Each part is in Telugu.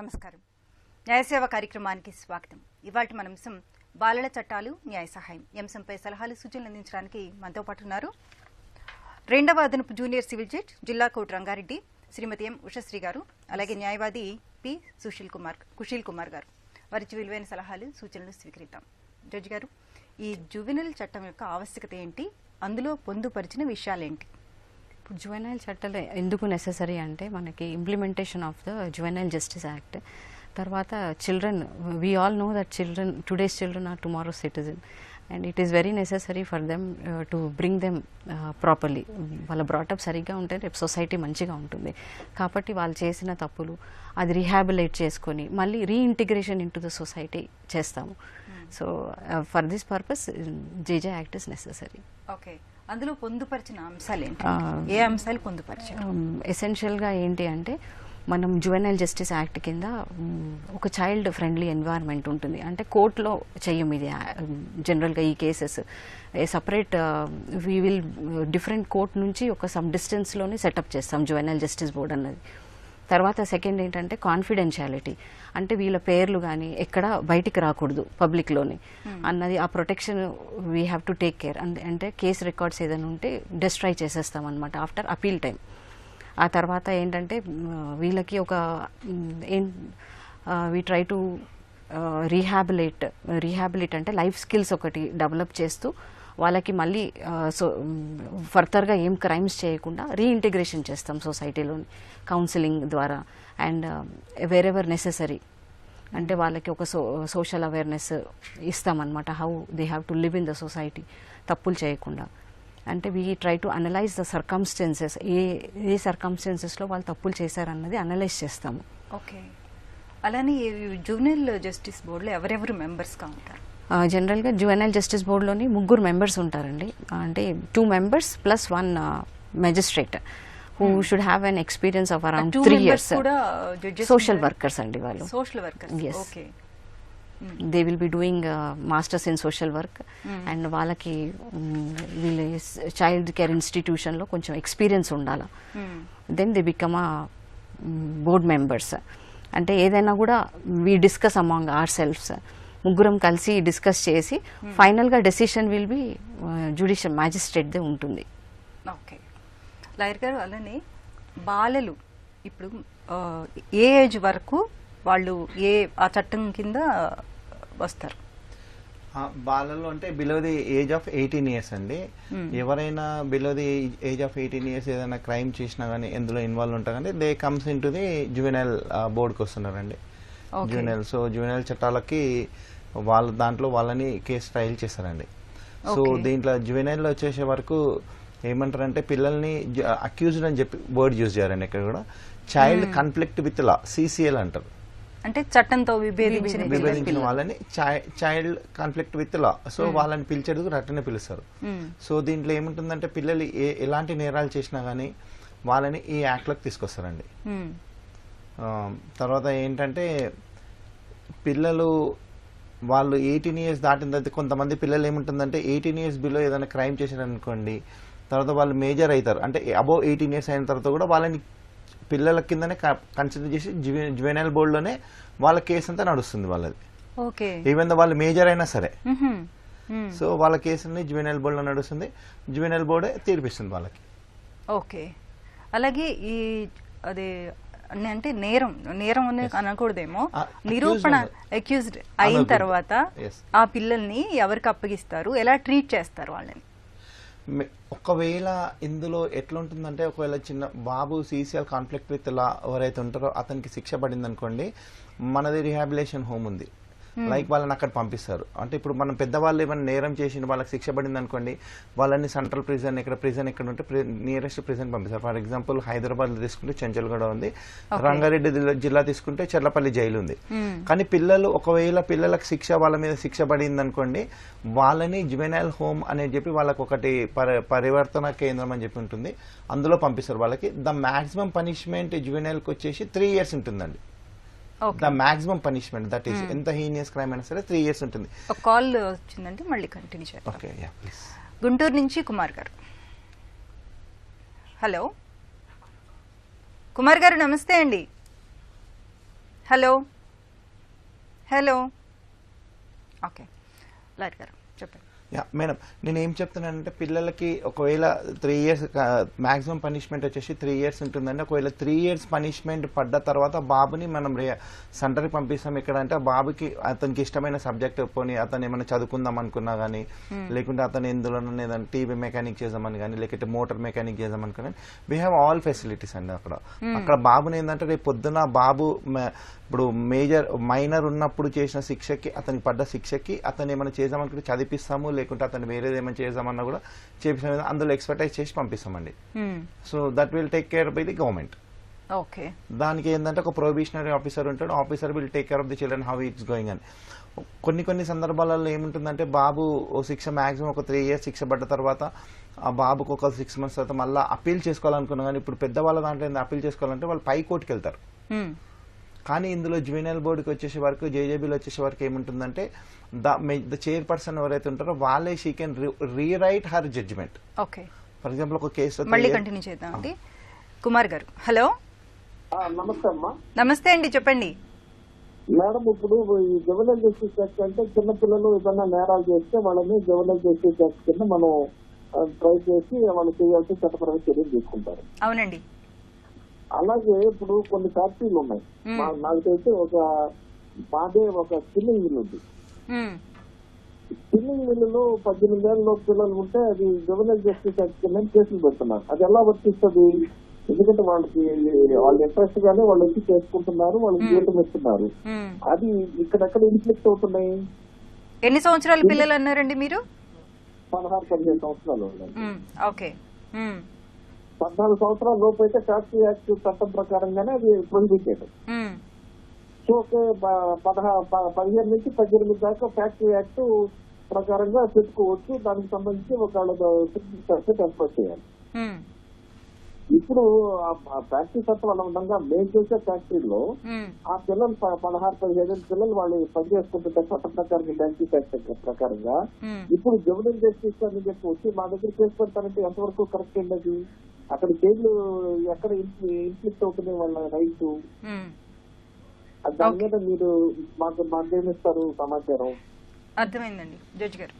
నమస్కారం. న్యాయసేవ కార్యక్రమానికి స్వాగతం. ఇవాల్టి మన అంశం బాలల చట్టాలు న్యాయ సహాయం. ఈ అంశంపై సలహాలు సూచనలు అందించడానికి మనతో పాటు ఉన్నారు రెండవ అదనపు జూనియర్ సివిల్ జడ్జ్ జిల్లా కోర్టు రంగారెడ్డి శ్రీమతి ఎం ఉషశ్రీ గారు, అలాగే న్యాయవాది పి కుషిల్ కుమార్ గారు. వారి విలువైన సలహాలు సూచనలు స్వీకరిద్దాం. జడ్జి గారు, ఈ జువెనైల్ చట్టం యొక్క ఆవశ్యకత ఏంటి, అందులో పొందుపరిచిన విషయాలేంటి? ఇప్పుడు జువెనైల్ చట్టాలు ఎందుకు నెససరీ అంటే మనకి implementation of the juvenile justice act, తర్వాత children, we all know that children, today's children are tomorrow citizen and it is very necessary for them to bring them properly. వాళ్ళ బ్రాటప్ సరిగ్గా ఉంటే రేపు సొసైటీ మంచిగా ఉంటుంది. కాబట్టి వాళ్ళు చేసిన తప్పులు అది రీహాబిలేట్ చేసుకొని మళ్ళీ reintegration in to the society చేస్తాము. So for this purpose JJ act is necessary. Okay, అందులో పొందుపరిచిన అంశాలు ఏంటి? ఏ అంశాలు పొందుపరిచారు? ఎసెన్షియల్గా ఏంటి అంటే మనం జువెనైల్ జస్టిస్ యాక్ట్ కింద ఒక చైల్డ్ ఫ్రెండ్లీ ఎన్వైర్న్మెంట్ ఉంటుంది. అంటే కోర్టులో చెయ్యం ఇది జనరల్గా ఈ cases separate, we will different court నుంచి ఒక సమ్ డిస్టెన్స్లోనే సెటప్ చేస్తాం జువెనైల్ జస్టిస్ బోర్డ్ అన్నది. తర్వాత సెకండ్ ఏంటంటే కాన్ఫిడెన్షియాలిటీ, అంటే వీళ్ళ పేర్లు కానీ ఎక్కడ బయటికి రాకూడదు పబ్లిక్లోని అన్నది. ఆ protection we have to take care. అంటే కేసు రికార్డ్స్ ఏదైనా ఉంటే డిస్ట్రాయ్ చేసేస్తాం అనమాట ఆఫ్టర్ అపీల్ టైం. ఆ తర్వాత ఏంటంటే వీళ్ళకి ఒక వీ ట్రై టు రీహాబిలేట్ అంటే లైఫ్ స్కిల్స్ ఒకటి డెవలప్ చేస్తూ వాళ్ళకి మళ్ళీ ఫర్దర్గా ఏం క్రైమ్స్ చేయకుండా రీఇంటిగ్రేషన్ చేస్తాం సొసైటీలోని కౌన్సిలింగ్ ద్వారా. అండ్ వేరెవర్ నెసెసరీ అంటే వాళ్ళకి ఒక సోషల్ అవేర్నెస్ ఇస్తామన్నమాట, how they have to live in the society తప్పులు చేయకుండా. అంటే we try to analyse the circumstances, ఏ సర్కమ్స్టెన్సెస్లో వాళ్ళు తప్పులు చేశారన్నది అనలైజ్ చేస్తాము. ఓకే, అలానే జువెనైల్ జస్టిస్ బోర్డులో ఎవరెవరు మెంబర్స్గా ఉంటారు? జనరల్గా జువెనైల్ జస్టిస్ బోర్డులోని 3 మెంబర్స్ ఉంటారండి. అంటే 2 members plus 1 magistrate who should have an experience of around 3 years. Social workers అండి వాళ్ళు. Social workers. Yes. Okay, they will be doing masters in social work and వాళ్ళకి వీళ్ళ చైల్డ్ కేర్ ఇన్స్టిట్యూషన్లో కొంచెం ఎక్స్పీరియన్స్ ఉండాలి. Then they become a board members. అంటే ఏదైనా కూడా we discuss among our selfs, ముగ్గురం కలిసి డిస్కస్ చేసి ఫైనల్గా డెసిషన్ విల్ బి జ్యుడిషియల్ మ్యాజిస్ట్రేట్దే ఉంటుంది. ఓకే, లాయర్ గారు, అలానే బాలలు ఇప్పుడు ఏ ఏజ్ వరకు వాళ్ళు ఆ చట్టం కింద వస్తారు? బాలలు అంటే below the age of 18 years అండి. ఎవరైనా below the age of 18 years ఏదైనా క్రైమ్ చేసినా కానీ ఎందులో ఇన్వాల్వ్ ఉంటా కానీ they comes in to the juvenile బోర్డుకి వస్తున్నారండి. జువెనైల్, సో జువెనైల్ చట్టాలకి దాంట్లో వాళ్ళని కేసు ఫైల్ చేస్తారండి. సో దీంట్లో జువెనైల్లో వచ్చేసే వరకు ఏమంటారంటే పిల్లల్ని అక్యూజ్డ్ అని చెప్పి వర్డ్ యూజ్ చేయారండి. ఇక్కడ కూడా child conflict with law, CCL అంటారు. అంటే చట్టంతో విభేదించిన వాళ్ళని child conflict with law, so వాళ్ళని పిలిచేందుకు అట్టనే పిలుస్తారు. సో దీంట్లో ఏముంటుందంటే పిల్లలు ఎలాంటి నేరాలు చేసినా గానీ వాళ్ళని ఈ యాక్ట్ లోకి తీసుకొస్తారండి. తర్వాత ఏంటంటే పిల్లలు వాళ్ళు 18 years దాటిన తర్వాత కొంతమంది పిల్లలు ఏముంటుందంటే 18 years బిలో ఏదైనా క్రైమ్ చేశారనుకోండి, తర్వాత వాళ్ళు మేజర్ అవుతారు. అంటే అబోవ్ 18 years అయిన తర్వాత కూడా వాళ్ళని పిల్లల కిందనే కన్సిడర్ చేసి జువెనైల్ బోర్డులోనే వాళ్ళ కేసు అంతా నడుస్తుంది వాళ్ళది. ఈవెన్ దో వాళ్ళు మేజర్ అయినా సరే. సో వాళ్ళ కేసుని జువెనైల్ బోర్డులో నడుస్తుంది, జువెనైల్ బోర్డే తీర్పిస్తుంది వాళ్ళకి. ఓకే, అలాగే ఈ అదే అంటే నేరం అనకూడదేమో, నిరూపణ అక్యూజ్డ్ అయిన తర్వాత ఆ పిల్లల్ని ఎవరికి అప్పగిస్తారు, ఎలా ట్రీట్ చేస్తారు వాళ్ళని? ఒకవేళ ఇందులో ఎట్లా ఉంటుందంటే ఒకవేళ చిన్న బాబు CCL కాన్ఫ్లిక్ట్ విత్ లా ఎవరైతే ఉంటారో అతనికి శిక్ష పడింది అనుకోండి, మనది రిహాబిలేషన్ హోమ్ ఉంది, లైక్ వాళ్ళని అక్కడ పంపిస్తారు. అంటే ఇప్పుడు మనం పెద్దవాళ్ళు ఏమైనా నేరం చేసి వాళ్ళకి శిక్ష పడింది అనుకోండి, వాళ్ళని సెంట్రల్ ప్రిజన్ ఎక్కడ ఉంటే నియరెస్ట్ ప్రిజన్ పంపిస్తారు. ఫర్ ఎగ్జాంపుల్ హైదరాబాద్ తీసుకుంటే చెంచల్గూడ ఉంది, రంగారెడ్డి జిల్లా తీసుకుంటే చెర్లపల్లి జైలు ఉంది. కానీ ఒకవేళ పిల్లలకు వాళ్ళ మీద శిక్ష పడింది అనుకోండి, వాళ్ళని జువెనైల్ హోమ్ అనేది చెప్పి వాళ్ళకి ఒకటి పరివర్తన కేంద్రం అని చెప్పి ఉంటుంది, అందులో పంపిస్తారు. వాళ్ళకి ద మాక్సిమం పనిష్మెంట్ జువెనైల్ కి వచ్చేసి 3 years ఉంటుందండి. The maximum punishment that is ఎంత హీనియస్ క్రైమ్ అయినా సరే 3 years ఉంటుంది. ఒక కాల్ వచ్చిందంటే మళ్ళీ కంటిన్యూ చేయాలి. Okay, yeah please. గుంటూరు నుంచి కుమార్ గారు. హలో కుమార్ గారు, నమస్తే అండి. హలో హలో ఓకే లాయర్ గారు చెప్పండి. యా మేడం, నేను ఏం చెప్తున్నానంటే పిల్లలకి ఒకవేళ 3 years మాక్సిమం పనిష్మెంట్ వచ్చేసి 3 years ఉంటుందండి. ఒకవేళ 3 years పనిష్మెంట్ పడ్డ తర్వాత బాబుని మనం సెంటర్కి పంపిస్తాం. ఎక్కడ అంటే ఆ బాబుకి అతనికి ఇష్టమైన సబ్జెక్ట్ పోనీ అతను ఏమైనా చదువుకుందాం అనుకున్నా కానీ, లేకుంటే అతను ఎందులోనూ ఏదైనా టీవీ మెకానిక్ చేద్దామని కానీ, లేకుంటే మోటార్ మెకానిక్ చేద్దాం అనుకుని వీ హ్యావ్ ఆల్ ఫెసిలిటీస్ అండి అక్కడ బాబుని ఏంటంటే రేపు పొద్దున బాబు ఇప్పుడు మైనర్ ఉన్నప్పుడు చేసిన శిక్షకి, అతనికి పడ్డ శిక్షకి అతను ఏమైనా చేద్దామనుకుంటే చదివిస్తాము, లేకుంటే అతను వేరేది ఏమైనా చేద్దామన్నా కూడా చేపిస్తాం. అందులో ఎక్స్పర్టైజ్ చేసి పంపిస్తామండి. So that will take care bye the government. Okay, దానికి ఏంటంటే ఒక ప్రొబేషనరీ ఆఫీసర్ ఉంటాడు. Officer will take care of the children how it's going అని. కొన్ని సందర్భాలలో ఏముంటుందంటే బాబు ఓ శిక్ష మాక్సిమం ఒక 3 years శిక్ష పడ్డ తర్వాత ఆ బాబుకు ఒక 6 months తర్వాత మళ్ళీ అప్పీల్ చేసుకోవాలనుకున్నా కానీ, ఇప్పుడు పెద్దవాళ్ళ దాంట్లో అప్పీల్ చేసుకోవాలంటే వాళ్ళు పై కోర్టుకి వెళ్తారు. కానీ ఇందులో జువెనైల్ బోర్డుకి వచ్చేసే వరకు, జేజేబీలో వచ్చేసే వరకు ఏముంటుందంటే ద చైర్పర్సన్ ఎవరైతే ఉంటారో వాళ్ళే she can rewrite her judgement. Okay, for example ఒక కేసు మళ్ళీ కంటిన్యూ చేద్దాం అండి. కుమార్ గారు హలో. నమస్తే అమ్మా. నమస్తే అండి, చెప్పండి. మేడం, ఇప్పుడు ఈ జువెనైల్ జస్టిస్ యాక్ట్ అంటే చిన్నపిల్లలు ఏదైనా నేరాలు చేస్తే వాళ్ళని జువెనైల్ జస్టిస్ యాక్ట్ కింద మనం ట్రై చేసి వాళ్ళు చేయాల్సిన చట్టపరమైన చర్యలు తీసుకుంటారు. అవునండి. అలాగే ఇప్పుడు కొన్ని ఫ్యాక్టరీలు ఉన్నాయి. నాకు తెలిసి మాదే ఒక స్పిన్నింగ్ మిల్ ఉంది. స్పిన్నింగ్ మిల్లులో 18 ఏళ్ళ పిల్లలు ఉంటే అది జువెనైల్ జస్టిస్ యాక్ట్ కింద కేసులు పెడుతున్నారు. అది ఎలా వర్తిస్తుంది? ఎందుకంటే వాళ్ళకి వాళ్ళ ఇంట్రెస్ట్ గానే వాళ్ళు వచ్చి చేసుకుంటున్నారు, వాళ్ళకి జీతం ఇస్తున్నారు. అది ఇక్కడెక్కడ ఇన్ఫ్లిక్ట్ అవుతున్నాయి. ఎన్ని సంవత్సరాల పిల్లలు అన్నారండి మీరు? 16-17 సంవత్సరాలు. ఓకే, 14 సంవత్సరాల లోపు అయితే ఫ్యాక్టరీ యాక్ట్ చట్టం ప్రకారంగానే అది ప్రొహిబిటెడ్. సో 15 నుంచి 18 దాకా ఫ్యాక్టరీ యాక్ట్ ప్రకారంగా పెట్టుకోవచ్చు. దానికి సంబంధించి ఒక ఎంఫోర్స్ చేయాలి. ఇప్పుడు ఆ ఫ్యాక్టరీ చట్టం అలా ఉండగా మేము చేసే ఫ్యాక్టరీలో ఆ పిల్లలు 16-17 పిల్లలు వాళ్ళు పనిచేసుకుంటుంటే చట్ట ప్రకారం ఫ్యాక్టరీ యాక్ట్ ప్రకారంగా ఇప్పుడు జువెనైల్ జస్టిస్ అని చెప్పి వచ్చి మా దగ్గర కేసు పెడతారంటే ఎంతవరకు కరెక్ట్ అండి? అది అక్కడ జైలు ఎక్కడ ఇన్ఫ్లిక్ట్ అవుతున్నాయి వాళ్ళ రైట్స్. దాని మీద మీరు మాకేమిస్తారు సమాచారం? అర్థమైందండి జడ్జి గారు.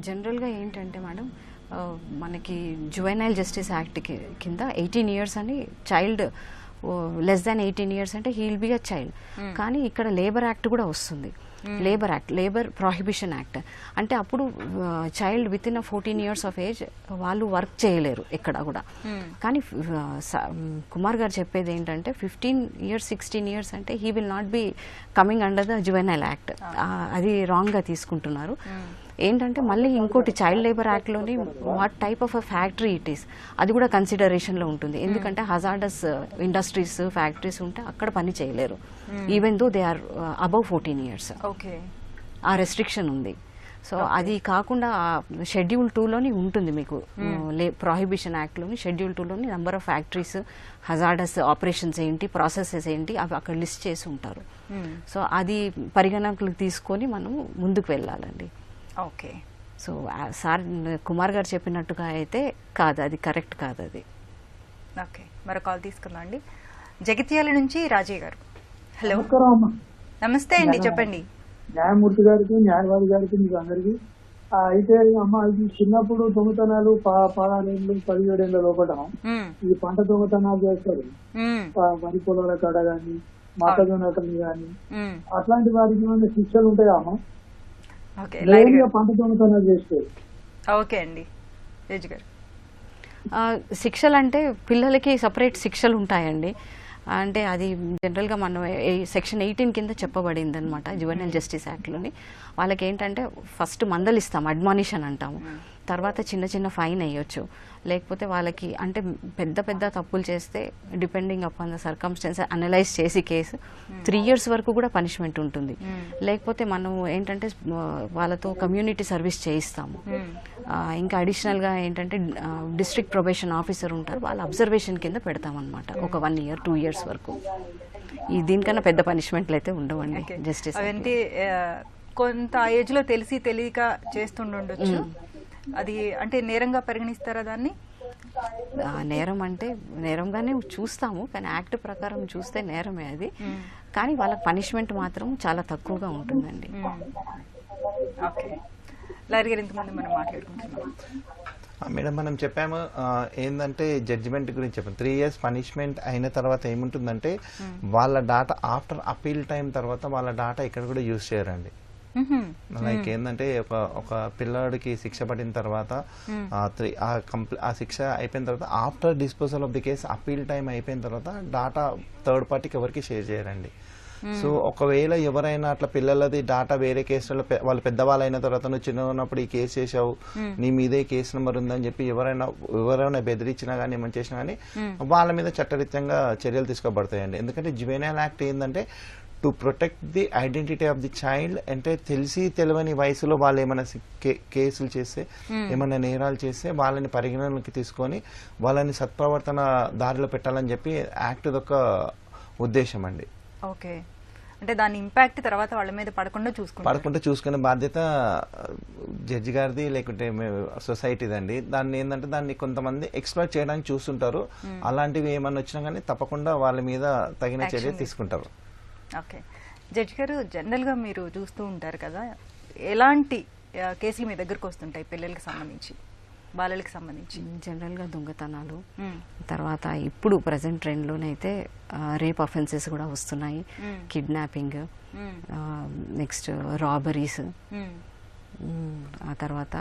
జనరల్గా ఏంటంటే మేడం, మనకి జువెనైల్ జస్టిస్ యాక్ట్ కింద 18 years అని చైల్డ్ లెస్ దాన్ 18 years అంటే he will be a child. కానీ ఇక్కడ లేబర్ యాక్ట్ కూడా వస్తుంది. లేబర్ ప్రొహిబిషన్ యాక్ట్ అంటే అప్పుడు child with in 14 years of age వాళ్ళు వర్క్ చేయలేరు ఎక్కడ కూడా. కానీ కుమార్ గారు చెప్పేది ఏంటంటే 15 years 16 years అంటే he will not be coming under the juvenile act. అది రాంగ్గా తీసుకుంటున్నారు. ఏంటంటే మళ్ళీ ఇంకోటి చైల్డ్ లేబర్ యాక్ట్లోని what type of a factory it is అది కూడా కన్సిడరేషన్లో ఉంటుంది. ఎందుకంటే హజార్డస్ ఇండస్ట్రీస్ ఫ్యాక్టరీస్ ఉంటే అక్కడ పని చేయలేరు even though they are above 14 years. Okay, ఆ రెస్ట్రిక్షన్ ఉంది. సో అది కాకుండా షెడ్యూల్ 2లోని ఉంటుంది మీకు ప్రొహిబిషన్ యాక్ట్లోని. షెడ్యూల్ 2లోని number of factories, hazardous operations ఏంటి, ప్రాసెసెస్ ఏంటి అవి అక్కడ లిస్ట్ చేసి ఉంటారు. సో అది పరిగణనలోకి తీసుకొని మనం ముందుకు వెళ్ళాలండి. ఓకే, సో సార్ కుమార్ గారు చెప్పినట్టుగా అయితే కాదు, అది కరెక్ట్ కాదు అది. ఓకే, మరో కాల్ తీసుకుందాం అండి. జగిత్యాల నుంచి రాజయ్య గారు. హలో. నమస్తే అండి, చెప్పండి. న్యాయమూర్తి గారికి, న్యాయవాది గారికి, మీకు అందరికి. అయితే అమ్మ, ఇది చిన్నప్పుడు దొంగతనాలు 16 ఏళ్ళు 17 ఏళ్ళ లోపల ఈ పంట దొంగతనాలు చేస్తారు. వరి పొలాల కాడ గాని, మొక్కజొన్న గాని, అట్లాంటి వారికి ఏమైనా శిక్షలు ఉంటాయా అమ్మ? పంట దొంగతనాలు చేస్తారు. ఓకే అండి జడ్జి గారు. శిక్షలు అంటే పిల్లలకి సపరేట్ శిక్షలు ఉంటాయండి. అంటే అది జనరల్గా మనం సెక్షన్ 18 కింద చెప్పబడింది అనమాట జువెనైల్ జస్టిస్ యాక్ట్లోని. వాళ్ళకి ఏంటంటే ఫస్ట్ మందలిస్తాం, అడ్మానిషన్ అంటాము. తర్వాత చిన్న చిన్న ఫైన్ వేయొచ్చు. లేకపోతే వాళ్ళకి అంటే పెద్ద పెద్ద తప్పులు చేస్తే depending upon the circumstance analyse చేసి కేసు 3 years వరకు కూడా పనిష్మెంట్ ఉంటుంది. లేకపోతే మనం ఏంటంటే వాళ్ళతో కమ్యూనిటీ సర్వీస్ చేయిస్తాము. ఇంకా అడిషనల్గా ఏంటంటే డిస్ట్రిక్ట్ ప్రొబేషన్ ఆఫీసర్ ఉంటారు, వాళ్ళ అబ్జర్వేషన్ కింద పెడతామన్నమాట ఒక 1 year 2 years వరకు. దీనికన్నా పెద్ద పనిష్మెంట్లు అయితే ఉండవండి జస్టిస్. అవంటే కొంత ఏజ్ లో తెలిసి తెలియక చేస్తుండొచ్చు. అది అంటే నేరంగా పరిగణిస్తారా దాన్ని? నేరం అంటే నేరంగానే చూస్తాము, కానీ యాక్ట్ ప్రకారం చూస్తే నేరమే అది. కానీ వాళ్ళకి పనిష్మెంట్ మాత్రం చాలా తక్కువగా ఉంటుందండి. ఓకే, లాయర్ గారు ఇంతకుముందు మనం మాట్లాడుకుంటున్నాం మేడం, మనం చెప్పాము ఏంటంటే జడ్జిమెంట్ గురించి చెప్పాము. 3 years పనిష్మెంట్ అయిన తర్వాత ఏముంటుందంటే వాళ్ళ డాటా ఆఫ్టర్ అపీల్ టైం తర్వాత వాళ్ళ డాటా ఇక్కడ కూడా యూజ్ చేయరండి. లైక్ ఏంటంటే ఒక పిల్లాడికి శిక్ష పడిన తర్వాత ఆ శిక్ష అయిపోయిన తర్వాత after disposal of the case appeal time అయిపోయిన తర్వాత డాటా థర్డ్ పార్టీకి ఎవరికి షేర్ చేయరండి. సో ఒకవేళ ఎవరైనా అట్లా పిల్లలది డాటా వేరే కేసులలో వాళ్ళు పెద్దవాళ్ళు అయిన తర్వాత నువ్వు చిన్న ఉన్నప్పుడు ఈ కేసు చేసావు, నీ మీదే కేసు నెంబర్ ఉందని చెప్పి ఎవరైనా బెదిరించినా కానీ ఏమైనా చేసినా కానీ వాళ్ళ మీద చట్టరీత్యంగా చర్యలు తీసుకోబడతాయండి. ఎందుకంటే జువెనైల్ యాక్ట్ ఏంటంటే to protect the identity of the child. అంటే తెలిసి తెలియని వయసులో వాళ్ళు ఏమైనా కేసులు చేస్తే ఏమైనా నేరాలు చేస్తే వాళ్ళని పరిగణనలోకి తీసుకొని వాళ్ళని సత్ప్రవర్తన దారిలో పెట్టాలని చెప్పి యాక్ట్ ఒక ఉద్దేశం అండి. ఓకే, అంటే దాని ఇంపాక్ట్ తర్వాత వాళ్ళ మీద పడకుండా చూసుకునే బాధ్యత జడ్జి గారిది లేకుంటే సొసైటీదండి. దాన్ని ఏంటంటే దాన్ని కొంతమంది ఎక్స్ప్లోర్ చేయడానికి చూస్తుంటారు. అలాంటివి ఏమన్నా వచ్చినా కానీ తప్పకుండా వాళ్ళ మీద తగిన చర్య తీసుకుంటారు. ఓకే, జడ్జి గారు జనరల్ గా మీరు చూస్తూ ఉంటారు కదా, ఎలాంటి కేసులు మీ దగ్గరకు వస్తుంటాయి పిల్లలకి సంబంధించి, బాలలకు సంబంధించి? జనరల్గా దొంగతనాలు, తర్వాత ఇప్పుడు ప్రజెంట్ ట్రెండ్లోనైతే రేప్ అఫెన్సెస్ కూడా వస్తున్నాయి, కిడ్నాపింగ్, నెక్స్ట్ రాబరీస్, ఆ తర్వాత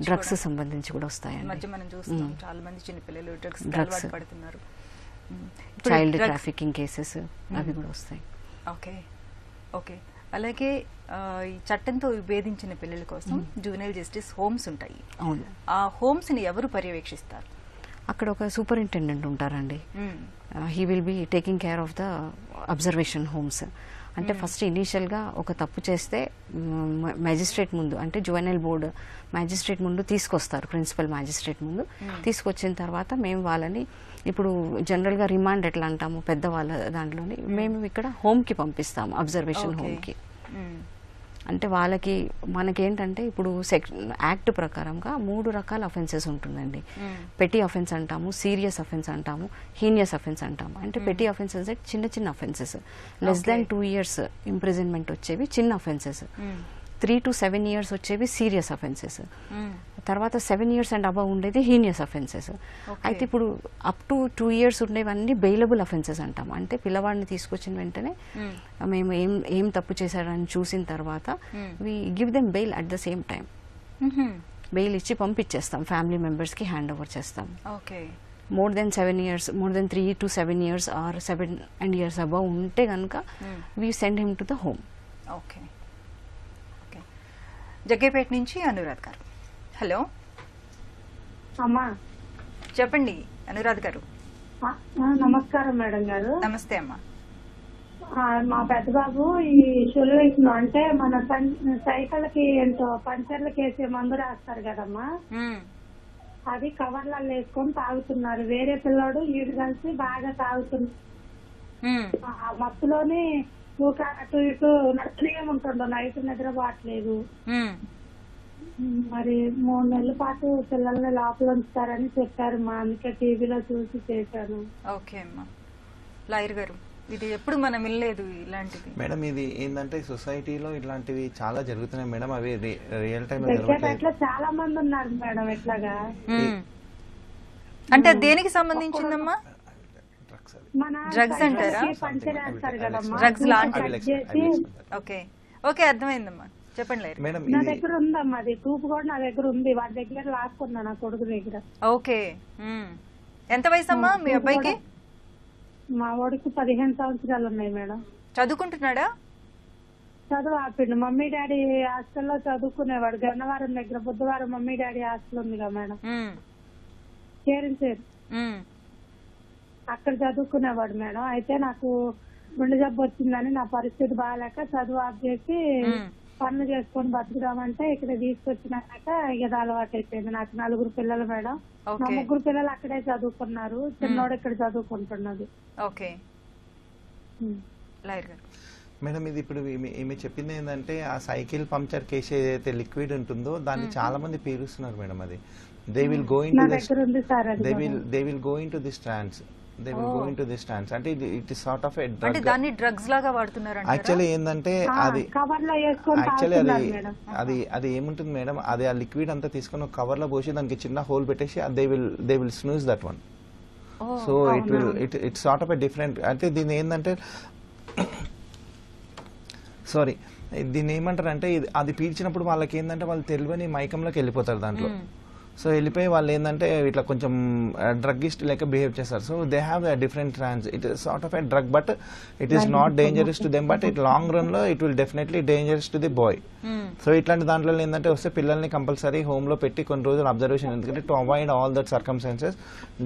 డ్రగ్స్ సంబంధించి కూడా వస్తాయి. మధ్య మనం చూస్తున్నాం చాలా మంది చిన్నపిల్లలు డ్రగ్స్ పడుతున్నారు. చైల్డ్ ట్రాఫికింగ్ కేసెస్ అవి కూడా వస్తాయి. ఓకే ఓకే, అలాగే ఈ చట్టంతో విభేదించిన పిల్లల కోసం జువెనైల్ జస్టిస్ హోమ్స్ ఉంటాయి. అవును, ఆ హోమ్స్ ని ఎవరు పర్యవేక్షిస్తారు? అక్కడ ఒక సూపరింటెండెంట్ ఉంటారండి. He will be taking care of the observation homes. అంటే ఫస్ట్ ఇనీషియల్గా ఒక తప్పు చేస్తే మ్యాజిస్ట్రేట్ ముందు, అంటే జువెనైల్ బోర్డు మ్యాజిస్ట్రేట్ ముందు తీసుకొస్తారు, ప్రిన్సిపల్ మ్యాజిస్ట్రేట్ ముందు తీసుకొచ్చిన తర్వాత మేము వాళ్ళని ఇప్పుడు జనరల్గా రిమాండ్ ఎట్లా అంటాము పెద్దవాళ్ళ దాంట్లోని, మేము ఇక్కడ హోమ్కి పంపిస్తాము, అబ్జర్వేషన్ హోమ్కి. అంటే వాళ్ళకి మనకేంటంటే ఇప్పుడు యాక్ట్ ప్రకారంగా 3 రకాల అఫెన్సెస్ ఉంటుందండి. పెటీ అఫెన్స్ అంటాము, సీరియస్ అఫెన్స్ అంటాము, హీనియస్ అఫెన్స్ అంటాము. అంటే పెటీ అఫెన్స్ అంటే చిన్న చిన్న offences, less than 2 years imprisonment వచ్చేవి చిన్న అఫెన్సెస్, 3 to 7 years వచ్చేవి సీరియస్ అఫెన్సెస్, తర్వాత 7 years అండ్ అబవ్ ఉండేది హీనియస్ అఫెన్సెస్. అయితే ఇప్పుడు అప్ టు 2 years ఉండేవన్నీ బెయిలబుల్ అఫెన్సెస్ అంటాము. అంటే పిల్లవాడిని తీసుకొచ్చిన వెంటనే మేము ఏం తప్పు చేశారని చూసిన తర్వాత we give them bail at the same time. Bail ఇచ్చి పంపించేస్తాం, ఫ్యామిలీ మెంబర్స్కి హ్యాండ్ ఓవర్ చేస్తాం. More than 7 years, more than 3 to 7 years or 7 years above ఉంటే కనుక we send him to the home. Okay okay, Jaggepeta నుంచి అనురాధ్ గారు. హలో అమ్మా, చెప్పండి అనురాధ్ గారు. నమస్కారం మేడం గారు. నమస్తే అమ్మా. మా పెద్ద బాబు ఈ సొల్యూషన్ అంటే మన సైకిళ్ళకి ఏంటో పంచర్లకి వేసే మందు రాస్తారు కదమ్మా, అది కవర్లలో వేసుకొని తాగుతున్నారు. వేరే పిల్లోడు ఈడు కలిసి బాగా తాగుతున్నారు. మత్తులోనే ఊక అటు ఇటు నడుతూనే ఉంటుండో, నైట్ నిద్రపోవట్లేదు. మరి 3 నెలల పాటు పిల్లల్ని లోపల ఉంచుతారని చెప్పారు మా, అందుకే టీవీలో చూసి చేశాను. ఓకే అమ్మా. లాయర్ గారు, ఇది ఎప్పుడు మనం వినలేదు ఇలాంటిది. మేడం ఇది ఏంటంటే సొసైటీలో ఇట్లాంటివి చాలా జరుగుతున్నాయి మేడం. అవి రియల్ టైం ఇట్లా చాలా మంది ఉన్నారు మేడం ఇట్లాగా. అంటే దేనికి సంబంధించిందమ్మా? మన డ్రగ్స్ అంటారా? పంచర్ వేస్తారు కదమ్మా, డ్రగ్స్ లాంటి. ఓకే ఓకే, అర్థమైందమ్మా, చెప్పండి లాయర్. మేడం నా దగ్గర ఉందమ్మా, అది ప్రూఫ్ కూడా నా దగ్గర ఉంది. వాడి దగ్గర రాసుకున్నా, నా కొడుకు దగ్గర. ఓకే, ఎంత వయసు అమ్మా మీ అబ్బాయికి? మా వాడికి 15 సంవత్సరాలు ఉన్నాయి మేడం. చదువుకుంటున్నాడా? చదువు ఆపిండు. మమ్మీ డాడీ హాస్టల్లో చదువుకునేవాడు. గన్నవరం దగ్గర బుధవారం మమ్మీ డాడీ హాస్టల్ ఉందిగా మేడం, చేరించారు, అక్కడ చదువుకునేవాడు మేడం. అయితే నాకు గుండె జబ్బు వచ్చిందని నా పరిస్థితి బాగాలేక చదువు ఆఫ్ చేసి పనులు చేసుకొని బతుకుదామంటే ఇక్కడ తీసుకొచ్చినాక ఇక అలవాటు అయిపోయింది. నాకు 4 పిల్లలు మేడం. నా 3 పిల్లలు అక్కడే చదువుకున్నారు, చిన్నోడు ఇక్కడ చదువుకుంటున్నది. ఓకే లాయర్ గారు. మేడం ఇది ఇప్పుడు ఈమె చెప్పింది ఏంటంటే ఆ సైకిల్ పంక్చర్ కేసు ఏదైతే లిక్విడ్ ఉంటుందో దాన్ని చాలా మంది పీలుస్తున్నారు మేడం. అది దే విల్ గో ఇన్ నా టు దగ్గర ఉంది సార్ అది they will go in to this trance అంటే it is sort of a అంటే డ్రగ్. దాన్ని డ్రగ్స్ లాగా వాడుతున్నారు యాక్చువల్లీ ఏంటంటే అది కవర్ లో వేసుకొని యాక్చువల్లీ తాగుతున్నారు మేడం. అది ఏముంటుంది మేడం, అది ఆ లిక్విడ్ అంతా తీసుకొని ఒక కవర్ లో పోసి దానికి చిన్న హోల్ పెట్టేసి they will snooze that one. So it sort of a different. అంటే దీని ఏంటంటే సారీ దీన్ని ఏమంటారు అంటే అది పీల్చినప్పుడు వాళ్ళకి ఏంటంటే వాళ్ళు తెలియని మైకంలోకి వెళ్ళిపోతారు దాంట్లో. సో వెళ్ళిపోయి వాళ్ళు ఏంటంటే ఇట్లా కొంచెం డ్రగ్గిస్ట్ లెక్క బిహేవ్ చేస్తారు. So they have a different trance. It is sort of a drug but it is not dangerous to them, but it long run లో it will definitely dangerous to the boy. So ఇట్లాంటి దాంట్లో ఏంటంటే వస్తే పిల్లల్ని కంపల్సరీ హోమ్ లో పెట్టి కొన్ని రోజులు అబ్జర్వేషన్, ఎందుకంటే to avoid all that circumstances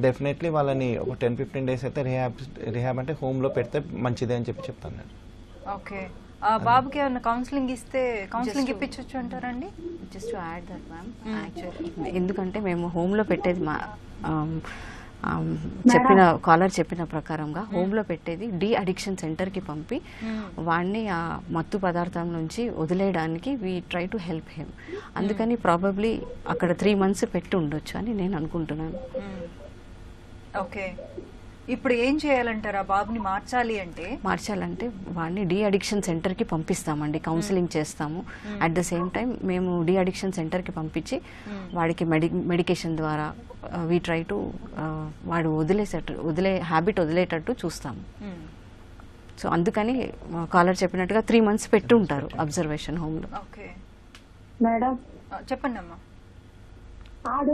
definitely వాళ్ళని ఒక 10-15 days అయితే రిహాబ్ అంటే హోమ్ లో పెడితే మంచిదే అని చెప్తాను నేను. ఓకే, ఆ బాబుకి ఏమైనా కౌన్సిలింగ్ ఇస్తే కౌన్సిలింగ్ ఇప్పించవచ్చు అంటారండి? Just to add that ma'am, actually ఎందుకంటే మేము హోమ్లో పెట్టేది మా చెప్పిన కాలర్ చెప్పిన ప్రకారంగా హోమ్లో పెట్టేది డి అడిక్షన్ సెంటర్కి పంపి వాడిని ఆ మత్తు పదార్థం నుంచి వదిలేయడానికి we try to help him. అందుకని ప్రాబబ్లీ అక్కడ 3 months పెట్టి ఉండొచ్చు అని నేను అనుకుంటున్నాను. ఓకే, ఇప్పుడు ఏం చేయాలంటారా బాబుని మార్చాలంటే వాడిని డి అడిక్షన్ సెంటర్కి పంపిస్తామండి, కౌన్సిలింగ్ చేస్తాము. అట్ ద సేమ్ టైం మేము డి అడిక్షన్ సెంటర్కి పంపించి వాడికి మెడికేషన్ ద్వారా వీ ట్రై టు వాడు హ్యాబిట్ వదిలేటట్టు చూస్తాము. సో అందుకని కాలర్ చెప్పినట్టుగా 3 months పెట్టి ఉంటారు అబ్జర్వేషన్ హోమ్లో. ఓకే మేడం చెప్పండి అమ్మా. ఆడు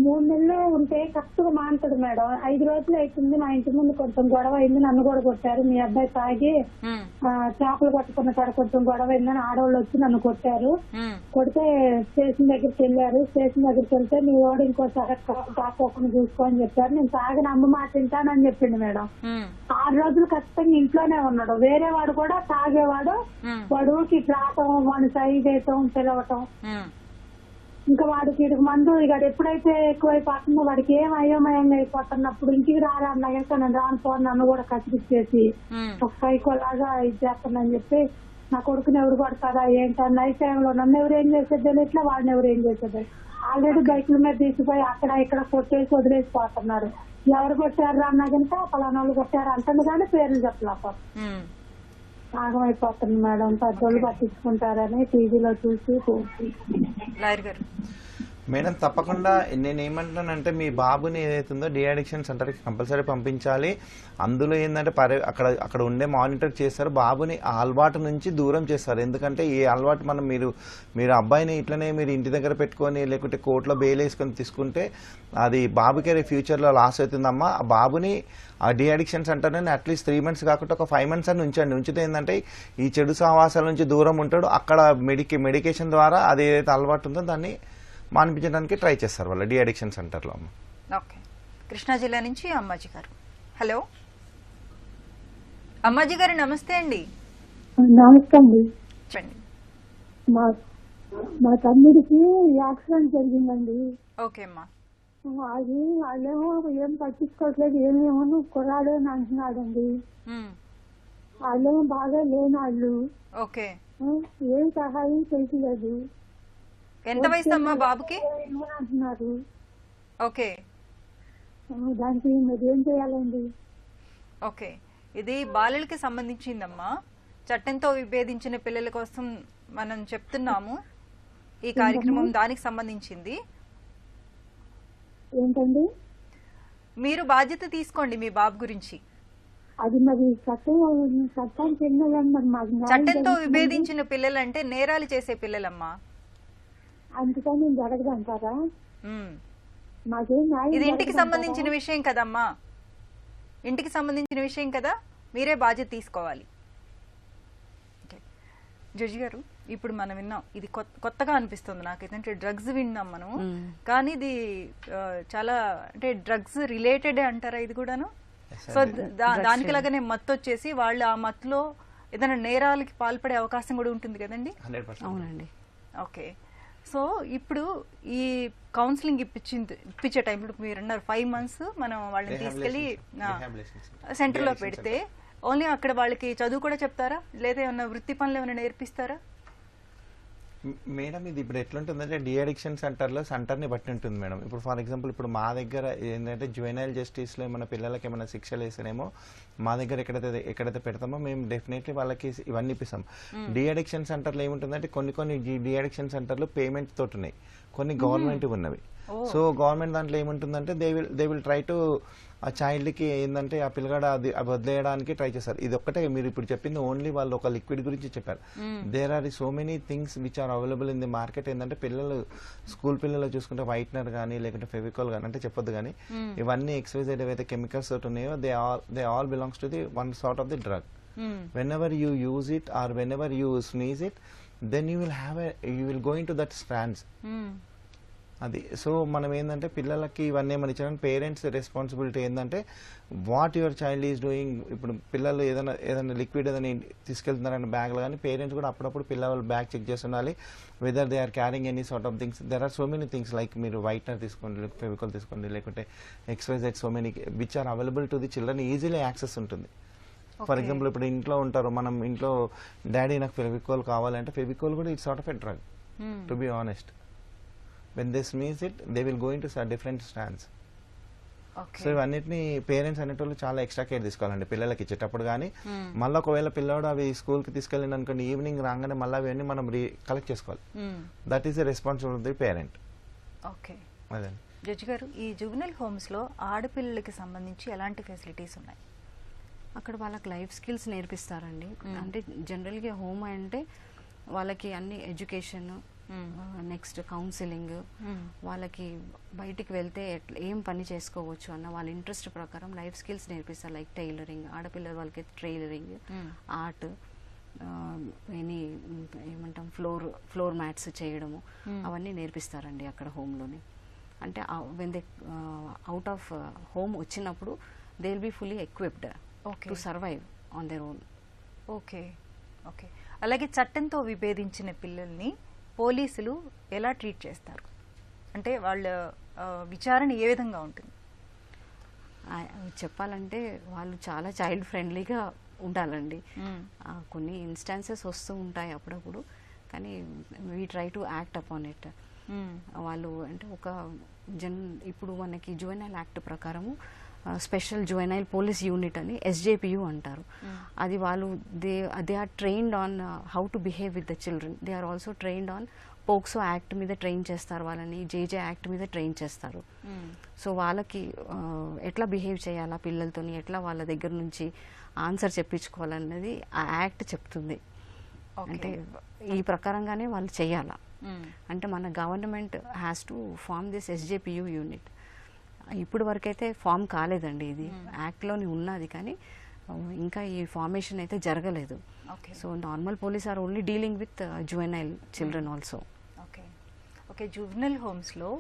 3 నెలలు ఉంటే కరెక్ట్గా మాంటాడు మేడం. 5 రోజులు అవుతుంది మా ఇంటి ముందు కొంచెం గొడవ అయింది, నన్ను కూడా కొట్టారు. మీ అబ్బాయి తాగి చేపలు పట్టుకున్న కాడ కొంచెం గొడవ అయిందని ఆడవాళ్ళు వచ్చి నన్ను కొట్టారు. కొడితే స్టేషన్ దగ్గరికి వెళ్ళారు. స్టేషన్ దగ్గరికి వెళ్తే నీ వాడు ఇంకోసారి తాకోకుండా చూసుకో అని చెప్పారు. నేను తాగిన అమ్మ మాట తింటానని చెప్పిండు మేడం. 6 రోజులు ఖచ్చితంగా ఇంట్లోనే ఉన్నాడు. వేరే వాడు కూడా తాగేవాడు, వాడుకి ఇట్లా ఆటం, వాడిని సైజ్ వేయటం, పిలవటం. ఇంకా వాడికి ఇటు మందు ఇక ఎప్పుడైతే ఎక్కువైపోతుందో వాడికి ఏం అయోమయంగా అయిపోతున్నప్పుడు ఇంటికి రారన్నా ఇంకా నేను రాను పో నన్ను కూడా కసిరిచ్చేసి ఒక సైకో లాగా ఇది చేస్తానని చెప్పి నా కొడుకుని ఎవరు కొడతారా ఏంటని నైట్ టైంలో నన్ను ఎవరు ఏం చేసేది ఇట్లా వాడిని ఎవరు ఏం చేసేది. ఆల్రెడీ బైకుల మీద తీసిపోయి అక్కడ ఇక్కడ కొట్టేసి వదిలేసిపోతున్నారు. ఎవరు కొట్టారు అన్నా కనుక పలానా వాళ్ళు కొట్టారు అంటుంది కానీ పేర్లు చెప్పలేక ఆగమైపోతుంది మేడం. పెద్దోళ్ళు పట్టించుకుంటారని టీవీలో చూసి మేడం తప్పకుండా నేను ఏమంటున్నానంటే మీ బాబుని ఏదైతుందో డి అడిక్షన్ సెంటర్కి కంపల్సరీ పంపించాలి. అందులో ఏంటంటే అక్కడ ఉండే మానిటర్ చేస్తారు, బాబుని ఆ అలవాటు నుంచి దూరం చేస్తారు. ఎందుకంటే ఈ అలవాటు మీరు అబ్బాయిని ఇట్లనే మీరు ఇంటి దగ్గర పెట్టుకొని లేకుంటే కోర్టులో బెయిల్ వేసుకొని తీసుకుంటే అది బాబుకే ఫ్యూచర్లో లాస్ అవుతుందమ్మా. ఆ బాబుని ఆ డి అడిక్షన్ సెంటర్ని అట్లీస్ట్ 3 months కాకుండా ఒక 5 months అని ఉంచితే ఏంటంటే ఈ చెడు సహవాసాల నుంచి దూరం ఉంటాడు. అక్కడ మెడికేషన్ ద్వారా అది ఏదైతే అలవాటు ఉందో దాన్ని మానిపించడానికి ట్రై చేస్తారు వాళ్ళ డి అడిక్షన్ సెంటర్లో. ఓకే, కృష్ణా జిల్లా నుంచి అమ్మాజీ గారు. హలో అమ్మాజీ గారు, నమస్తే అండి. నమస్తే అండి. చెప్పండి. మా తమ్ముడికి యాక్సిడెంట్ జరిగిందండి. ఓకే అమ్మా. అది వాళ్ళేమో ఏం పట్టించుకోవట్లేదు, ఏమేమో కుర్రాడు అని అంటున్నాడండి. వాళ్ళేమో బాగా లేని వాళ్ళు. ఓకే, ఏం సహాయం చేయట్లేదు. ఎంత వయసు అమ్మా బాబుకి? అంటున్నారు. ఓకే, దానికి మీరు ఏం చేయాలండి? ఓకే, ఇది బాలలకి సంబంధించిందమ్మా. చట్టంతో విభేదించిన పిల్లల కోసం మనం చెప్తున్నాము ఈ కార్యక్రమం, దానికి సంబంధించింది. ఏంటండి? మీరు బాధ్యత తీసుకోండి మీ బాబు గురించి. అది మరి చట్టంతో విభేదించిన పిల్లలంటే నేరాలు చేసే పిల్లలమ్మా. అందుకని జరగదంటారా? ఇది ఇంటికి సంబంధించిన విషయం కదమ్మా, ఇంటికి సంబంధించిన విషయం కదా, మీరే బాధ్యత తీసుకోవాలి. జడ్జి గారు, ఇప్పుడు మనం విన్నాం, ఇది కొత్తగా అనిపిస్తుంది నాకైతే. డ్రగ్స్ విన్నాం మనం, కానీ ఇది చాలా అంటే డ్రగ్స్ రిలేటెడ్ అంటారా ఇది కూడాను? సో దానికి లాగానే మత్తు వచ్చేసి వాళ్ళు ఆ మత్తులో ఏదైనా నేరాలకి పాల్పడే అవకాశం కూడా ఉంటుంది కదండి? అవునండి. ఓకే, సో ఇప్పుడు ఈ కౌన్సిలింగ్ ఇప్పించే టైంలో మీరు అన్నారు 5 months మనం వాళ్ళని తీసుకెళ్లి సెంటర్లో పెడితే ఓన్లీ అక్కడ వాళ్ళకి చదువు కూడా చెప్తారా, లేదా ఏమన్నా వృత్తి పనులు ఏమైనా నేర్పిస్తారా? మేడం ఇది ఇప్పుడు ఎట్లుంటుందంటే డి అడిక్షన్ సెంటర్లో సెంటర్ని బట్టి ఉంటుంది మేడం. ఇప్పుడు ఫర్ ఎగ్జాంపుల్ ఇప్పుడు మా దగ్గర ఏంటంటే జువెనైల్ జస్టిస్లో ఏమైనా పిల్లలకి ఏమైనా శిక్షలు వేస్తేనేమో మా దగ్గర ఎక్కడైతే పెడతామో మేము డెఫినెట్లీ వాళ్ళకి ఇవన్నీ ఇప్పిస్తాం. డి అడిక్షన్ సెంటర్లో ఏముంటుందంటే కొన్ని డి అడిక్షన్ సెంటర్లు పేమెంట్ తోటి ఉన్నాయి, కొన్ని గవర్నమెంట్ ఉన్నవి. సో గవర్నమెంట్ దాంట్లో ఏముంటుందంటే దే విల్ ట్రై టు ఆ చైల్డ్కి ఏంటంటే ఆ పిల్లగాడు అది వదిలేయడానికి ట్రై చేస్తారు. ఇది ఒక్కటే మీరు ఇప్పుడు చెప్పింది ఓన్లీ వాళ్ళు ఒక లిక్విడ్ గురించి చెప్పారు. There are so many things which are available in the market. ఏంటంటే పిల్లలు స్కూల్ పిల్లలు చూసుకుంటే వైట్నర్ కానీ లేకుంటే ఫెవికాల్ కానీ అంటే చెప్పొద్దు కానీ ఇవన్నీ ఎక్స్వైజెడ్ ఏవైతే కెమికల్స్ తోటి ఉన్నాయో they all belongs to the one sort of the drug. Whenever you use it or whenever you sneeze it then you will go in to that strands. అది సో మనం ఏంటంటే పిల్లలకి ఇవన్నీ ఏమైనా ఇచ్చారని పేరెంట్స్ రెస్పాన్సిబిలిటీ ఏంటంటే what your child is doing. ఇప్పుడు పిల్లలు ఏదైనా లిక్విడ్ ఏదైనా తీసుకెళ్తున్నారని బ్యాగ్లో కానీ పేరెంట్స్ కూడా అప్పుడప్పుడు పిల్లల బ్యాగ్ చెక్ చేస్తుండాలి. Whether they are carrying any sort of things. There are so many things like మీరు వైట్నర్ తీసుకోండి, ఫెవికాల్ తీసుకోండి, లేకుంటే XYZ so many which are available to the children, easily access ఉంటుంది. ఫర్ ఎగ్జాంపుల్ ఇప్పుడు ఇంట్లో ఉంటారు, మనం ఇంట్లో డాడీ నాకు ఫెవికాల్ కావాలంటే ఫెవికాల్ కూడా it's sort of a drug to be honest. When they sneeze it, they will go into different strands. So ఇవన్నిటిని పేరెంట్స్ అనేటోళ్ళు చాలా ఎక్స్ట్రా కేర్ తీసుకోవాలండి పిల్లలకి ఇచ్చేటప్పుడు. కానీ మళ్ళీ ఒకవేళ పిల్లవాడు అవి స్కూల్కి తీసుకెళ్ళింది అనుకోండి, ఈవినింగ్ రాగానే మళ్ళీ అవన్నీ మనం కలెక్ట్ చేసుకోవాలి. That is the responsibility of the parent. Okay, అదే జడ్జి గారు, ఈ జువెనైల్ హోమ్స్లో ఆడపిల్లలకి సంబంధించి ఎలాంటి ఫెసిలిటీస్ ఉన్నాయి? అక్కడ వాళ్ళకి లైఫ్ స్కిల్స్ నేర్పిస్తారండి. అంటే జనరల్గా హోమ్ అంటే వాళ్ళకి అన్ని ఎడ్యుకేషన్, నెక్స్ట్ కౌన్సిలింగ్, వాళ్ళకి బయటికి వెళ్తే ఏం పని చేసుకోవచ్చు అన్న వాళ్ళ ఇంట్రెస్ట్ ప్రకారం లైఫ్ స్కిల్స్ నేర్పిస్తారు. లైక్ టైలరింగ్, ఆడపిల్లల వాళ్ళకి టైలరింగ్, ఆర్ట్, ఏమంటాం ఫ్లోర్ మ్యాట్స్ చేయడము, అవన్నీ నేర్పిస్తారండి అక్కడ హోమ్లోనే. అంటే when they out of home వచ్చినప్పుడు they will be fully equipped to survive on their own. Okay okay. అలాగే చట్టంతో విభేదించిన పిల్లల్ని పోలీసులు ఎలా ట్రీట్ చేస్తారు? అంటే వాళ్ళ విచారణ ఏ విధంగా ఉంటుంది? చెప్పాలంటే వాళ్ళు చాలా చైల్డ్ ఫ్రెండ్లీగా ఉండాలండి. కొన్ని ఇన్స్టాన్సెస్ వస్తూ ఉంటాయి అప్పుడప్పుడు, కానీ we try to act upon it. వాళ్ళు అంటే ఇప్పుడు మనకి జువెనైల్ యాక్ట్ ప్రకారము స్పెషల్ జువెనైల్ పోలీస్ యూనిట్ అని SJPU అంటారు. అది వాళ్ళు they are trained on how to behave with the children. They are also trained on POCSO act మీద ట్రైన్ చేస్తారు వాళ్ళని, JJ యాక్ట్ మీద ట్రైన్ చేస్తారు. సో వాళ్ళకి ఎట్లా బిహేవ్ చేయాలా పిల్లలతోని, ఎట్లా వాళ్ళ దగ్గర నుంచి ఆన్సర్ చెప్పించుకోవాలన్నది ఆ యాక్ట్ చెప్తుంది. అంటే ఈ ప్రకారంగానే వాళ్ళు చేయాలా. అంటే మన government has to form this SJPU unit. ఇప్పుడు వరకైతే ఫామ్ కాలేదండి, ఇది యాక్ట్లోని ఉన్నది కానీ ఇంకా ఈ ఫార్మేషన్ అయితే జరగలేదు. So normal police are only dealing with juvenile children also. Okay okay. Juvenile హోమ్స్లో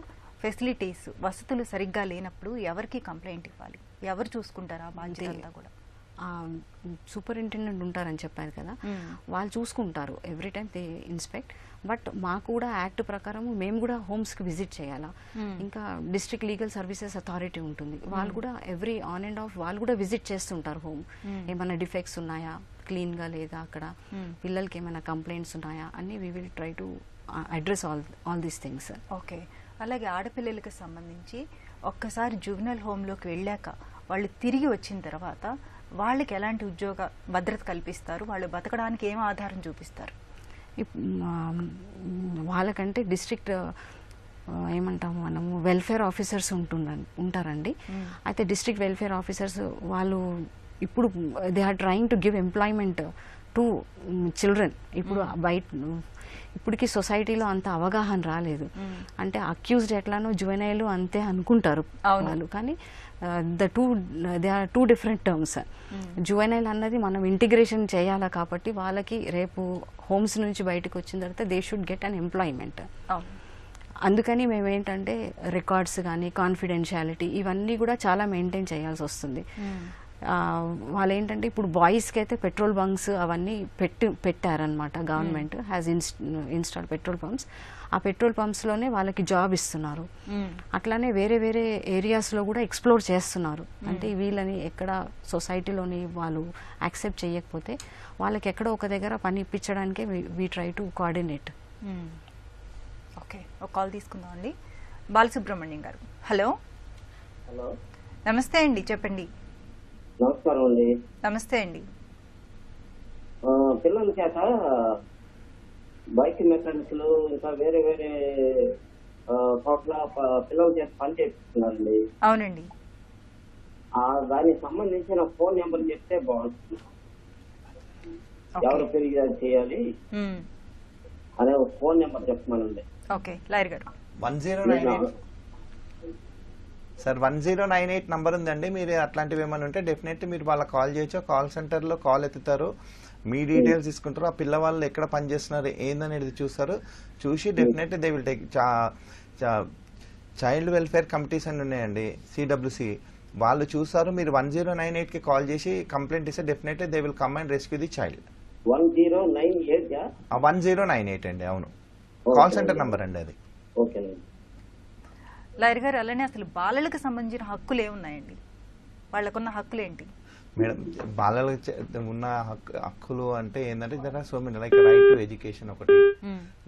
ఫెసిలిటీస్, వసతులు సరిగ్గా లేనప్పుడు ఎవరికి కంప్లైంట్ ఇవ్వాలి? ఎవరు చూసుకుంటారా బాధ్యత అంతా కూడా? సూపరింటెండెంట్ ఉంటారని చెప్పారు కదా, వాళ్ళు చూసుకుంటారు. Every time they inspect. But మాకు కూడా యాక్ట్ ప్రకారం మేము కూడా హోమ్స్కి విజిట్ చేయాలా. ఇంకా డిస్ట్రిక్ట్ లీగల్ సర్వీసెస్ అథారిటీ ఉంటుంది, వాళ్ళు కూడా ఎవ్రీ ఆన్ అండ్ ఆఫ్ వాళ్ళు కూడా విజిట్ చేస్తుంటారు హోమ్. ఏమైనా డిఫెక్ట్స్ ఉన్నాయా, క్లీన్గా లేదా, అక్కడ పిల్లలకి ఏమైనా కంప్లైంట్స్ ఉన్నాయా అని we will try to address all these things. Okay. అలాగే ఆడపిల్లలకి సంబంధించి ఒక్కసారి జువెనైల్ హోమ్లోకి వెళ్ళాక వాళ్ళు తిరిగి వచ్చిన తర్వాత వాళ్ళకి ఎలాంటి ఉద్యోగ భద్రత కల్పిస్తారు? వాళ్ళు బతకడానికి ఏం ఆధారం చూపిస్తారు? వాళ్ళకంటే డిస్ట్రిక్ట్ ఏమంటాము మనము వెల్ఫేర్ ఆఫీసర్స్ ఉంటారండి. అయితే డిస్ట్రిక్ట్ వెల్ఫేర్ ఆఫీసర్స్ వాళ్ళు ఇప్పుడు they are trying to give employment to children. ఇప్పుడు ఇప్పటికి సొసైటీలో అంత అవగాహన రాలేదు. అంటే అక్యూజ్డ్ ఎట్లానో జువెనైల్ అంతే అనుకుంటారు వాళ్ళు, కానీ they are two different terms. Juvenile అన్నది మనం ఇంటిగ్రేషన్ చేయాలా, కాబట్టి వాళ్ళకి రేపు హోమ్స్ నుంచి బయటకు వచ్చిన తర్వాత they should get an employment. అందుకని మేము ఏంటంటే రికార్డ్స్ కానీ కాన్ఫిడెన్షియాలిటీ ఇవన్నీ కూడా చాలా మెయింటైన్ చేయాల్సి వస్తుంది. వాళ్ళు ఏంటంటే ఇప్పుడు బాయ్స్కి అయితే పెట్రోల్ బంక్స్ అవన్నీ పెట్టారనమాట. Government has install petrol pumps. ఆ పెట్రోల్ పంప్స్లోనే వాళ్ళకి జాబ్ ఇస్తున్నారు. అట్లానే వేరే వేరే ఏరియాస్లో కూడా ఎక్స్ప్లోర్ చేస్తున్నారు. అంటే వీళ్ళని ఎక్కడ సొసైటీలోని వాళ్ళు యాక్సెప్ట్ చేయకపోతే వాళ్ళకి ఎక్కడో ఒక దగ్గర పని ఇప్పించడానికే we try to coordinate. Okay, ఒక కాల్ తీసుకుందాం అండి. బాలసుబ్రహ్మణ్యం గారు, హలో. హలో, నమస్తే అండి, చెప్పండి. నమస్కారం అండి. నమస్తే అండి. పిల్లల చేత బైక్ మెకానిక్లు ఇంకా వేరే వేరే చోట్ల పిల్లల చేత పని చేపిస్తున్నారండి. అవునండి. దానికి సంబంధించిన ఫోన్ నెంబర్ చెప్తే బాగుంటుంది. ఎవరు ఫిర్యాదు చేయాలి అనే ఫోన్ నెంబర్ చెప్పమనండి. ఓకే, లాయర్ గారు. 1098 సార్ 1098 నంబర్ ఉందండి. మీరు అట్లాంటివి ఏమైనా ఉంటే డెఫినెట్లీ మీరు వాళ్ళకి కాల్ చేయొచ్చు. కాల్ సెంటర్లో కాల్ ఎత్తుతారు, మీ డీటెయిల్స్ తీసుకుంటారు, ఆ పిల్లవాళ్ళు ఎక్కడ పనిచేస్తున్నారు ఏందనేది చూస్తారు. చూసి definitely they will take. Child welfare committees అని ఉన్నాయండి, సిడబ్ల్యూసి, వాళ్ళు చూస్తారు. మీరు 1098కి కాల్ చేసి కంప్లైంట్ ఇస్తే definitely they will come and rescue the child. 1098 అండి, అవును, కాల్ సెంటర్ నంబర్ అండి అది. లాయర్ గారు, అలానే అసలు బాలలకు సంబంధించిన హక్కులు ఏమున్నాయండి? వాళ్ళకున్న హక్కులు ఏంటి? మేడం, బాలలకు ఉన్న హక్కులు అంటే ఏంటంటే there are so many, like right to education ఒకటి,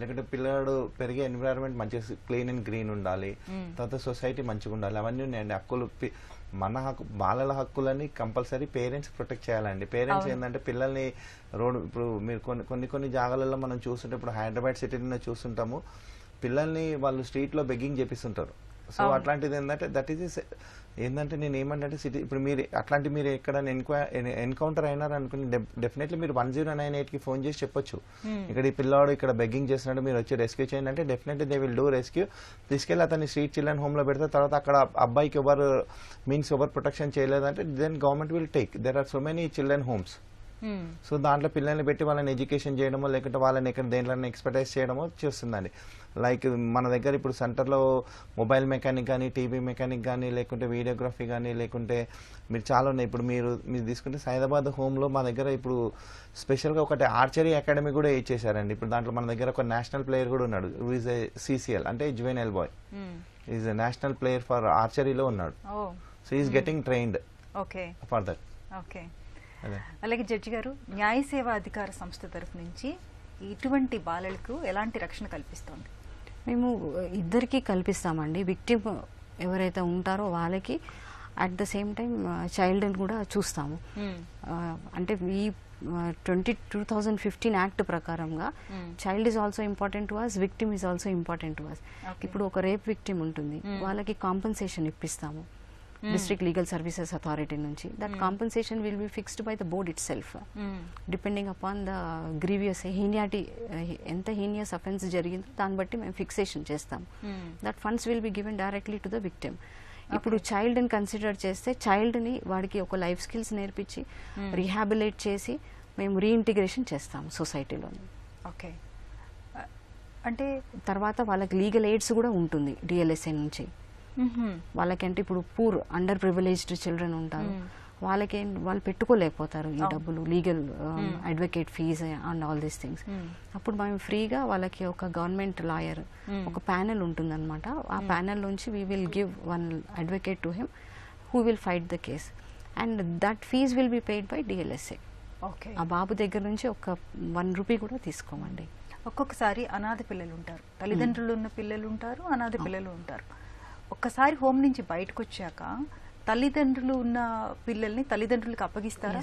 లేకుంటే పిల్లడు పెరిగే ఎన్విరాన్మెంట్ మంచిగా క్లీన్ అండ్ గ్రీన్ ఉండాలి, తర్వాత సొసైటీ మంచిగా ఉండాలి, అవన్నీ ఉన్నాయండి హక్కులు. మన హక్కు, బాలల హక్కులని కంపల్సరీ పేరెంట్స్ ప్రొటెక్ట్ చేయాలండి. పేరెంట్స్ ఏంటంటే పిల్లల్ని రోడ్డు, ఇప్పుడు మీరు కొన్ని జాగాలలో మనం చూస్తుంటే, ఇప్పుడు హైదరాబాద్ సిటీలో చూస్తుంటాము, పిల్లల్ని వాళ్ళు స్ట్రీట్లో బెగ్గింగ్ చేపిస్తుంటారు. సో అట్లాంటిది ఏంటంటే దట్ ఈస్ ఏంటంటే నేను ఏమంటే సిటీ, ఇప్పుడు మీరు అట్లాంటి మీరు ఎక్కడ ఎన్కౌంటర్ అయినారు అనుకుని డెఫినెట్లీ మీరు 1098కి ఫోన్ చేసి చెప్పొచ్చు, ఇక్కడ ఈ పిల్లవాడు ఇక్కడ బెగ్గింగ్ చేస్తున్నాడు, మీరు వచ్చి రెస్క్యూ చేయండి అంటే definitely they will do rescue. తీసుకెళ్ళి అతన్ని స్ట్రీట్ చిల్డ్రన్ హోమ్లో పెడితే తర్వాత అక్కడ అబ్బాయికి ఎవరు ప్రొటెక్షన్ చేయలేదంటే then government will take. There are so many children homes. So దాంట్లో పిల్లల్ని పెట్టి వాళ్ళని ఎడ్యుకేషన్ చేయడమో లేకుంటే వాళ్ళని ఇక్కడ దేంట్లో ఎక్స్పర్టైజ్ చేయడమో చేస్తుందండి. లైక్ మన దగ్గర ఇప్పుడు సెంటర్లో మొబైల్ మెకానిక్ కానీ, టీవీ మెకానిక్ కానీ, లేకుంటే వీడియోగ్రఫీ కానీ, లేకుంటే మీరు చాలా ఉన్నాయి. ఇప్పుడు మీరు తీసుకుంటే సైదాబాద్ హోమ్లో మా దగ్గర ఇప్పుడు స్పెషల్గా ఒకటి ఆర్చరీ అకాడమీ కూడా ఇచ్చేసారండి. ఇప్పుడు దాంట్లో మన దగ్గర ఒక నేషనల్ ప్లేయర్ కూడా ఉన్నాడు, ఈజ్ ఏ సిసిఎల్ అంటే juvenile boy, is a national player for ఆర్చరీలో ఉన్నాడు. So is getting trained for that. Okay, అలాగే జడ్జి గారు, న్యాయ సేవా అధికార సంస్థ తరఫు నుంచి ఇటువంటి బాలలకు ఎలాంటి రక్షణ కల్పిస్తోంది? మేము ఇద్దరికి కల్పిస్తామండి. విక్టిమ్ ఎవరైతే ఉంటారో వాళ్ళకి అట్ ద సేమ్ టైం చైల్డ్ని కూడా చూస్తాము. అంటే ఈ 2015 యాక్ట్ ప్రకారంగా child is also important to us, victim is also important to us. ఇప్పుడు ఒక రేప్ విక్టిమ్ ఉంటుంది, వాళ్ళకి కాంపన్సేషన్ ఇప్పిస్తాము డిస్ట్రిక్ట్ లీగల్ సర్వీసెస్ అథారిటీ నుంచి. That compensation will be fixed by the board itself, depending upon the grievous heinity, ఎంత హీనియస్ అఫెన్స్ జరిగిందో దాన్ని బట్టి మేము ఫిక్సేషన్ చేస్తాం. That funds will be given directly to the victim. ఇప్పుడు చైల్డ్ని కన్సిడర్ చేస్తే చైల్డ్ని వాడికి ఒక లైఫ్ స్కిల్స్ నేర్పించి రీహాబిలేట్ చేసి మేము రీఇంటిగ్రేషన్ చేస్తాము సొసైటీలో. ఓకే, అంటే తర్వాత వాళ్ళకి లీగల్ ఎయిడ్స్ కూడా ఉంటుంది డిఎల్ఎస్ఏ నుంచి. వాళ్ళకంటే ఇప్పుడు పూర్ అండర్ ప్రివిలేజ్డ్ చిల్డ్రన్ ఉంటారు, వాళ్ళకి వాళ్ళు పెట్టుకోలేకపోతారు ఈ డబ్బులు, legal advocate fees and all these things. అప్పుడు మేము ఫ్రీగా వాళ్ళకి ఒక గవర్నమెంట్ లాయర్, ఒక ప్యానెల్ ఉంటుందన్నమాట. ఆ ప్యానెల్ నుంచి we will give one advocate to him who will fight the case and that fees will be paid by DLSA. Okay, ఆ బాబు దగ్గర నుంచి ఒక 1 రూపీ కూడా తీసుకోమండి. ఒక్కొక్కసారి అనాథ పిల్లలు ఉంటారు, తల్లిదండ్రులు ఉన్న పిల్లలు ఉంటారు, అనాథ పిల్లలు ఉంటారు. ఒక్కసారి హోమ్ నుంచి బయటకు వచ్చాక తల్లిదండ్రులు ఉన్న పిల్లల్ని తల్లిదండ్రులకు అప్పగిస్తారా?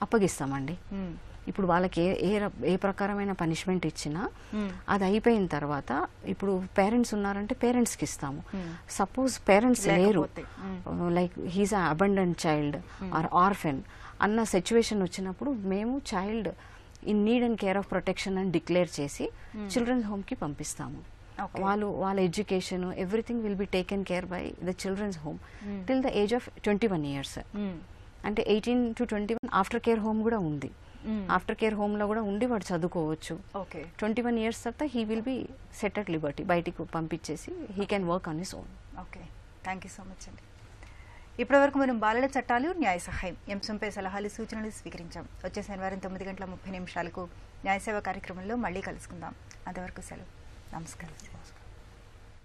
అప్పగిస్తామండి. ఇప్పుడు వాళ్ళకి ఏ ప్రకారమైన పనిష్మెంట్ ఇచ్చినా అది అయిపోయిన తర్వాత ఇప్పుడు పేరెంట్స్ ఉన్నారంటే పేరెంట్స్కి ఇస్తాము. సపోజ్ పేరెంట్స్ లేరు, like he's a abandoned child or orphan అన్న సిచ్యువేషన్ వచ్చినప్పుడు మేము child in need and care of protection అని డిక్లేర్ చేసి చిల్డ్రన్స్ హోమ్కి పంపిస్తాము. వాళ్ళ education everything will be taken care by the children's home till the age of 21 years. అంటే 18 to 21 ఆఫ్టర్ కేర్ హోమ్ కూడా ఉంది. ఆఫ్టర్ కేర్ హోమ్ లో కూడా ఉండి వాడు చదువుకోవచ్చు. 21 years తర్వాత he will be set at Liberty, బయటికి పంపించేసి he can work on his own. Okay, thank you so much అండి. ఇప్పటివరకు మనం బాలల చట్టాలు న్యాయ సహాయం అంశంపై సలహాలు సూచనలు స్వీకరించాం. వచ్చే శనివారం 9:30 న్యాయ సేవ కార్యక్రమంలో మళ్ళీ కలుసుకుందాం. అంతవరకు సెలవు. నమస్కారం.